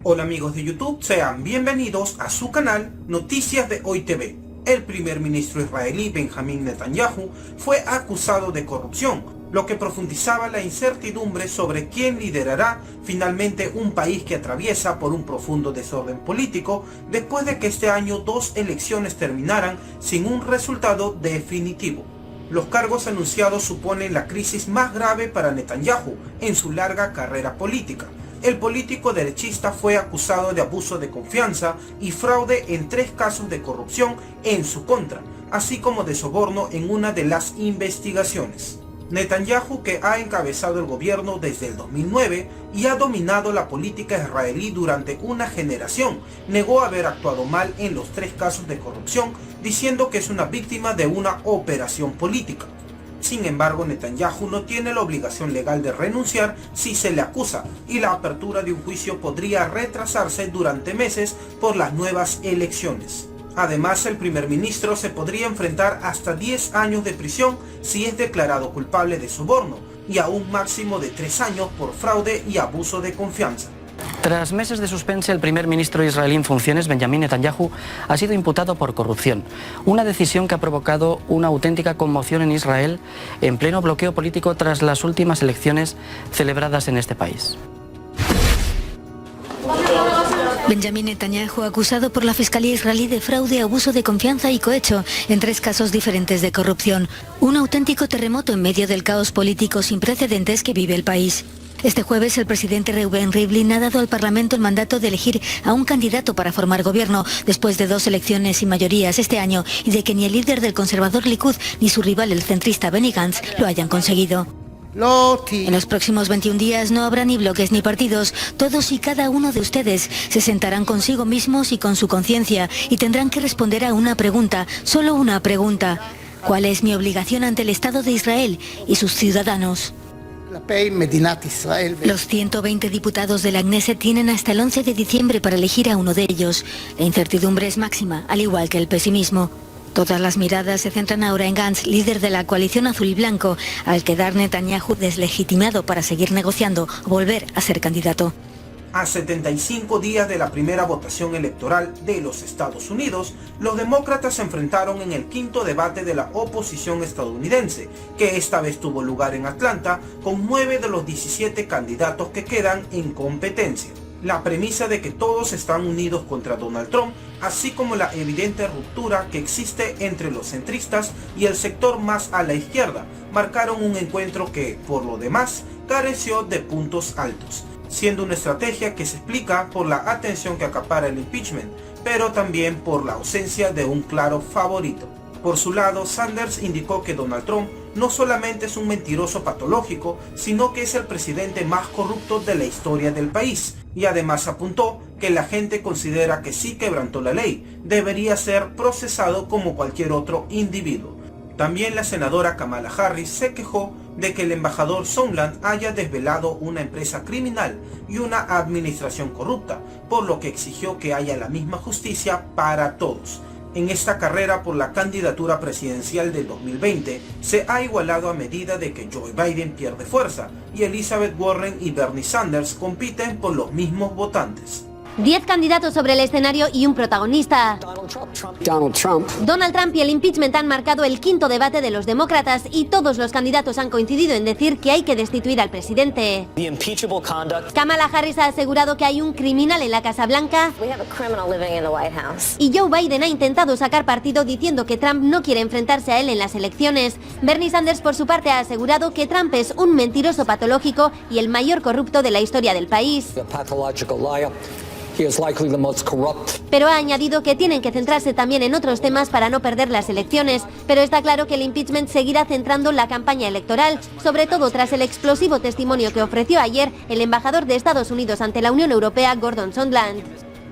Hola amigos de YouTube, sean bienvenidos a su canal Noticias de Hoy TV. El primer ministro israelí Benjamín Netanyahu fue acusado de corrupción, lo que profundizaba la incertidumbre sobre quién liderará finalmente un país que atraviesa por un profundo desorden político después de que este año 2 elecciones terminaran sin un resultado definitivo. Los cargos anunciados suponen la crisis más grave para Netanyahu en su larga carrera política. El político derechista fue acusado de abuso de confianza y fraude en 3 casos de corrupción en su contra, así como de soborno en una de las investigaciones. Netanyahu, que ha encabezado el gobierno desde el 2009 y ha dominado la política israelí durante una generación, negó haber actuado mal en los 3 casos de corrupción, diciendo que es una víctima de una operación política. Sin embargo, Netanyahu no tiene la obligación legal de renunciar si se le acusa, y la apertura de un juicio podría retrasarse durante meses por las nuevas elecciones. Además, el primer ministro se podría enfrentar hasta 10 años de prisión si es declarado culpable de soborno, y a un máximo de 3 años por fraude y abuso de confianza. Tras meses de suspense, el primer ministro israelí en funciones, Benjamín Netanyahu, ha sido imputado por corrupción. Una decisión que ha provocado una auténtica conmoción en Israel en pleno bloqueo político tras las últimas elecciones celebradas en este país. Benjamín Netanyahu, acusado por la Fiscalía israelí de fraude, abuso de confianza y cohecho en 3 casos diferentes de corrupción. Un auténtico terremoto en medio del caos político sin precedentes que vive el país. Este jueves el presidente Reuven Rivlin ha dado al Parlamento el mandato de elegir a un candidato para formar gobierno después de 2 elecciones sin mayorías este año y de que ni el líder del conservador Likud ni su rival el centrista Benny Gantz lo hayan conseguido. En los próximos 21 días no habrá ni bloques ni partidos. Todos y cada uno de ustedes se sentarán consigo mismos y con su conciencia y tendrán que responder a una pregunta, solo una pregunta. ¿Cuál es mi obligación ante el Estado de Israel y sus ciudadanos? Los 120 diputados de la Knesset tienen hasta el 11 de diciembre para elegir a uno de ellos. La incertidumbre es máxima, al igual que el pesimismo. Todas las miradas se centran ahora en Gantz, líder de la coalición azul y blanco, al quedar Netanyahu deslegitimado para seguir negociando o volver a ser candidato. A 75 días de la primera votación electoral de los Estados Unidos, los demócratas se enfrentaron en el 5º debate de la oposición estadounidense, que esta vez tuvo lugar en Atlanta, con 9 de los 17 candidatos que quedan en competencia. La premisa de que todos están unidos contra Donald Trump, así como la evidente ruptura que existe entre los centristas y el sector más a la izquierda, marcaron un encuentro que, por lo demás, careció de puntos altos, siendo una estrategia que se explica por la atención que acapara el impeachment, pero también por la ausencia de un claro favorito. Por su lado, Sanders indicó que Donald Trump no solamente es un mentiroso patológico, sino que es el presidente más corrupto de la historia del país, y además apuntó que la gente considera que si quebrantó la ley, debería ser procesado como cualquier otro individuo. También la senadora Kamala Harris se quejó de que el embajador Sondland haya desvelado una empresa criminal y una administración corrupta, por lo que exigió que haya la misma justicia para todos. En esta carrera por la candidatura presidencial del 2020 se ha igualado a medida de que Joe Biden pierde fuerza y Elizabeth Warren y Bernie Sanders compiten por los mismos votantes. 10 candidatos sobre el escenario y un protagonista. Donald Trump y el impeachment han marcado el 5º debate de los demócratas y todos los candidatos han coincidido en decir que hay que destituir al presidente. Kamala Harris ha asegurado que hay un criminal en la Casa Blanca y Joe Biden ha intentado sacar partido diciendo que Trump no quiere enfrentarse a él en las elecciones. Bernie Sanders, por su parte, ha asegurado que Trump es un mentiroso patológico y el mayor corrupto de la historia del país. Pero ha añadido que tienen que centrarse también en otros temas para no perder las elecciones. Pero está claro que el impeachment seguirá centrando la campaña electoral, sobre todo tras el explosivo testimonio que ofreció ayer el embajador de Estados Unidos ante la Unión Europea, Gordon Sondland.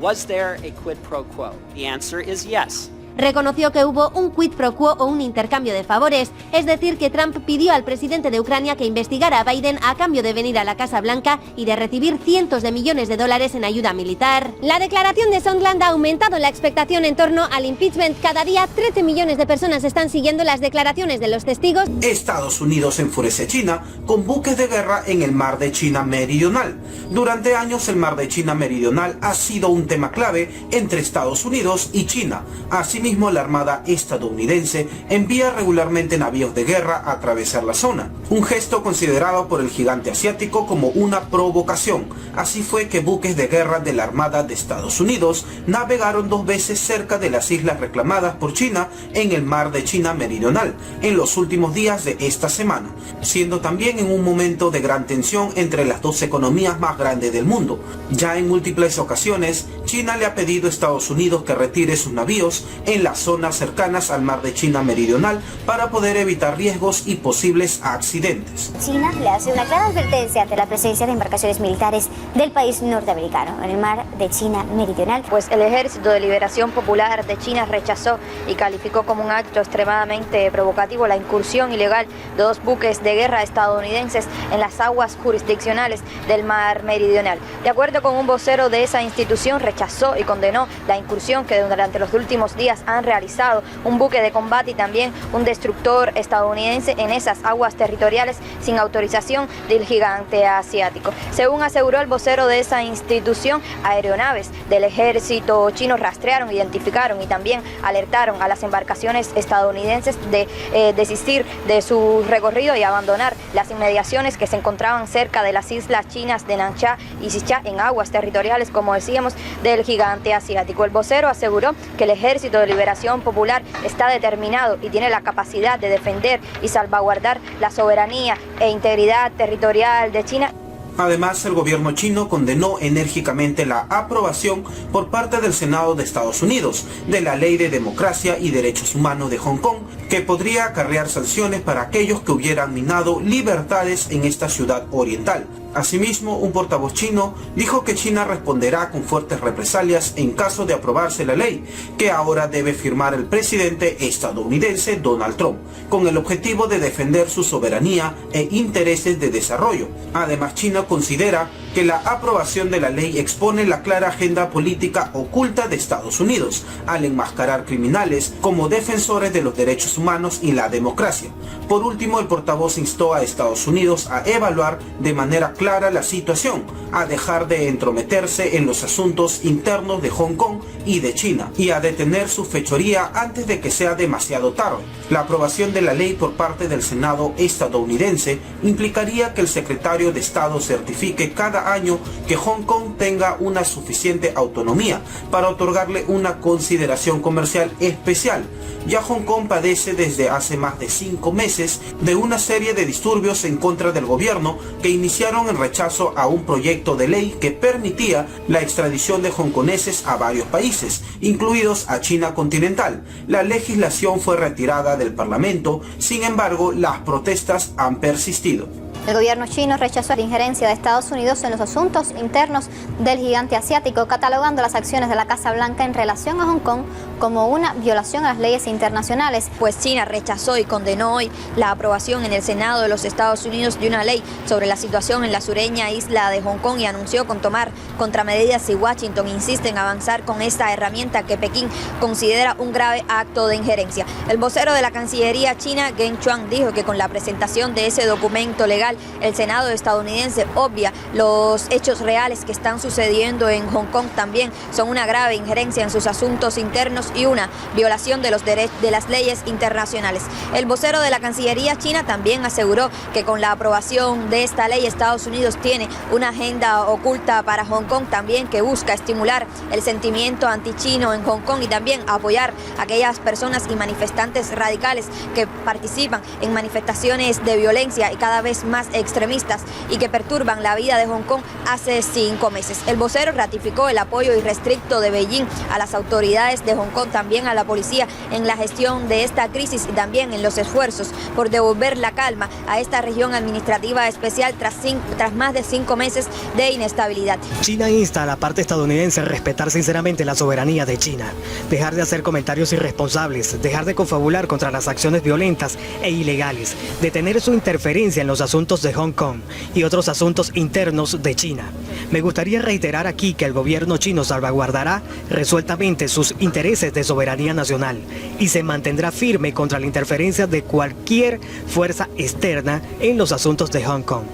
Was there a quid pro quo? The answer is yes. reconoció que hubo un quid pro quo o un intercambio de favores, es decir, que Trump pidió al presidente de Ucrania que investigara a Biden a cambio de venir a la Casa Blanca y de recibir cientos de millones de dólares en ayuda militar. La declaración de Sondland ha aumentado la expectación en torno al impeachment. Cada día 13 millones de personas están siguiendo las declaraciones de los testigos. Estados Unidos enfurece a China con buques de guerra en el mar de China Meridional. Durante años el mar de China Meridional ha sido un tema clave entre Estados Unidos y China. Asimismo, la Armada estadounidense envía regularmente navíos de guerra a atravesar la zona, un gesto considerado por el gigante asiático como una provocación. Así fue que buques de guerra de la Armada de Estados Unidos navegaron 2 veces cerca de las islas reclamadas por China en el mar de China Meridional en los últimos días de esta semana, siendo también en un momento de gran tensión entre las dos economías más grandes del mundo. Ya en múltiples ocasiones, China le ha pedido a Estados Unidos que retire sus navíos en las zonas cercanas al mar de China Meridional para poder evitar riesgos y posibles accidentes. China le hace una clara advertencia ante la presencia de embarcaciones militares del país norteamericano en el mar de China Meridional. Pues el Ejército de Liberación Popular de China rechazó y calificó como un acto extremadamente provocativo la incursión ilegal de 2 buques de guerra estadounidenses en las aguas jurisdiccionales del mar Meridional. De acuerdo con un vocero de esa institución, rechazó y condenó la incursión que durante los últimos días han realizado un buque de combate y también un destructor estadounidense en esas aguas territoriales sin autorización del gigante asiático. Según aseguró el vocero de esa institución, aeronaves del ejército chino rastrearon, identificaron y también alertaron a las embarcaciones estadounidenses de desistir de su recorrido y abandonar las inmediaciones que se encontraban cerca de las islas chinas de Nansha y Xicha en aguas territoriales, como decíamos, del gigante asiático. El vocero aseguró que el Ejército de Liberación Popular está determinado y tiene la capacidad de defender y salvaguardar la soberanía e integridad territorial de China. Además, el gobierno chino condenó enérgicamente la aprobación por parte del Senado de Estados Unidos de la Ley de Democracia y Derechos Humanos de Hong Kong, que podría acarrear sanciones para aquellos que hubieran minado libertades en esta ciudad oriental. Asimismo, un portavoz chino dijo que China responderá con fuertes represalias en caso de aprobarse la ley, que ahora debe firmar el presidente estadounidense Donald Trump, con el objetivo de defender su soberanía e intereses de desarrollo. Además, China considera que la aprobación de la ley expone la clara agenda política oculta de Estados Unidos, al enmascarar criminales como defensores de los derechos humanos y la democracia. Por último, el portavoz instó a Estados Unidos a evaluar de manera clara la situación, a dejar de entrometerse en los asuntos internos de Hong Kong y de China, y a detener su fechoría antes de que sea demasiado tarde. La aprobación de la ley por parte del Senado estadounidense implicaría que el secretario de Estado certifique cada año que Hong Kong tenga una suficiente autonomía para otorgarle una consideración comercial especial. Ya Hong Kong padece desde hace más de 5 meses de una serie de disturbios en contra del gobierno que iniciaron en rechazo a un proyecto de ley que permitía la extradición de hongkoneses a varios países, incluidos a China continental. La legislación fue retirada del Parlamento, sin embargo, las protestas han persistido. El gobierno chino rechazó la injerencia de Estados Unidos en los asuntos internos del gigante asiático, catalogando las acciones de la Casa Blanca en relación a Hong Kong como una violación a las leyes internacionales. Pues China rechazó y condenó hoy la aprobación en el Senado de los Estados Unidos de una ley sobre la situación en la sureña isla de Hong Kong y anunció con tomar contramedidas si Washington insiste en avanzar con esta herramienta que Pekín considera un grave acto de injerencia. El vocero de la Cancillería china, Geng Shuang, dijo que con la presentación de ese documento legal, el Senado estadounidense obvia los hechos reales que están sucediendo en Hong Kong. También son una grave injerencia en sus asuntos internos y una violación de las leyes internacionales. El vocero de la Cancillería china también aseguró que con la aprobación de esta ley Estados Unidos tiene una agenda oculta para Hong Kong, también que busca estimular el sentimiento antichino en Hong Kong y también apoyar a aquellas personas y manifestantes radicales que participan en manifestaciones de violencia y cada vez más más extremistas y que perturban la vida de Hong Kong hace 5 meses. El vocero ratificó el apoyo irrestricto de Beijing a las autoridades de Hong Kong, también a la policía en la gestión de esta crisis y también en los esfuerzos por devolver la calma a esta región administrativa especial tras más de 5 meses de inestabilidad. China insta a la parte estadounidense a respetar sinceramente la soberanía de China, dejar de hacer comentarios irresponsables, dejar de confabular contra las acciones violentas e ilegales, detener su interferencia en los asuntos de Hong Kong y otros asuntos internos de China. Me gustaría reiterar aquí que el gobierno chino salvaguardará resueltamente sus intereses de soberanía nacional y se mantendrá firme contra la interferencia de cualquier fuerza externa en los asuntos de Hong Kong.